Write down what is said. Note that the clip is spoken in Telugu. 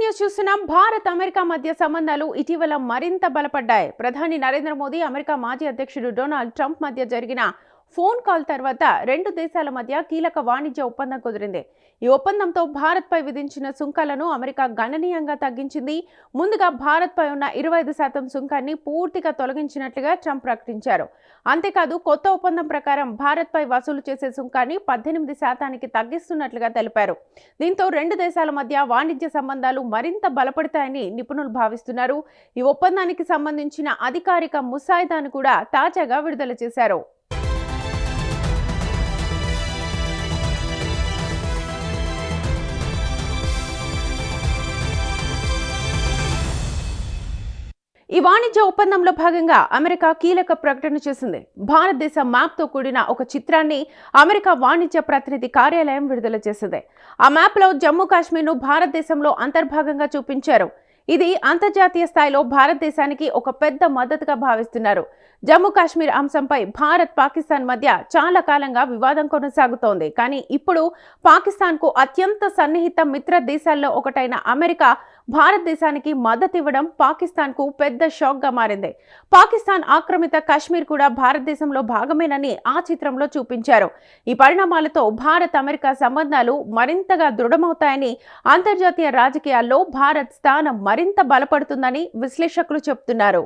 న్యూస్ చూస్తున్నాం. భారత్ అమెరికా మధ్య సంబంధాలు ఇటీవల మరింత బలపడ్డాయి. ప్రధాని నరేంద్ర మోదీ, అమెరికా మాజీ అధ్యక్షుడు డొనాల్డ్ ట్రంప్ మధ్య జరిగిన ఫోన్ కాల్ తర్వాత రెండు దేశాల మధ్య కీలక వాణిజ్య ఒప్పందం కుదిరింది. ఈ ఒప్పందంతో భారత్ పై విధించిన సుంకాలను అమెరికా గణనీయంగా తగ్గించింది. ముందుగా భారత్ పై ఉన్న 25% సుంకాన్ని పూర్తిగా తొలగించినట్లుగా ట్రంప్ ప్రకటించారు. అంతేకాదు, కొత్త ఒప్పందం ప్రకారం భారత్ పై వసూలు చేసే సుంకాన్ని 18% తగ్గిస్తున్నట్లుగా తెలిపారు. దీంతో రెండు దేశాల మధ్య వాణిజ్య సంబంధాలు మరింత బలపడతాయని నిపుణులు భావిస్తున్నారు. ఈ ఒప్పందానికి సంబంధించిన అధికారిక ముసాయిదాను కూడా తాజాగా విడుదల చేశారు. ఈ వాణిజ్య ఒప్పందంలో భాగంగా అమెరికా కీలక ప్రకటన చేసింది. భారతదేశ మ్యాప్తో కూడిన ఒక చిత్రాన్ని అమెరికా వాణిజ్య ప్రతినిధి కార్యాలయం విడుదల చేసింది. ఆ మ్యాప్లో జమ్మూ కాశ్మీర్ను భారతదేశంలో అంతర్భాగంగా చూపించారు. ఇది అంతర్జాతీయ స్థాయిలో భారతదేశానికి ఒక పెద్ద మద్దతుగా భావిస్తున్నారు. జమ్మూ కాశ్మీర్ అంశంపై భారత్, పాకిస్తాన్ మధ్య చాలా కాలంగా వివాదం కొనసాగుతోంది. కానీ ఇప్పుడు పాకిస్తాన్కు అత్యంత సన్నిహిత మిత్ర దేశాల్లో ఒకటైన అమెరికా భారతదేశానికి మద్దతు ఇవ్వడం పాకిస్తాన్కు పెద్ద షాక్గా మారింది. పాకిస్తాన్ ఆక్రమిత కాశ్మీర్ కూడా భారతదేశంలో భాగమేనని ఆ చిత్రంలో చూపించారు. ఈ పరిణామాలతో భారత్, అమెరికా సంబంధాలు మరింతగా దృఢమవుతాయని, అంతర్జాతీయ రాజకీయాల్లో భారత్ స్థానం మరింత బలపడుతుందని విశ్లేషకులు చెబుతున్నారు.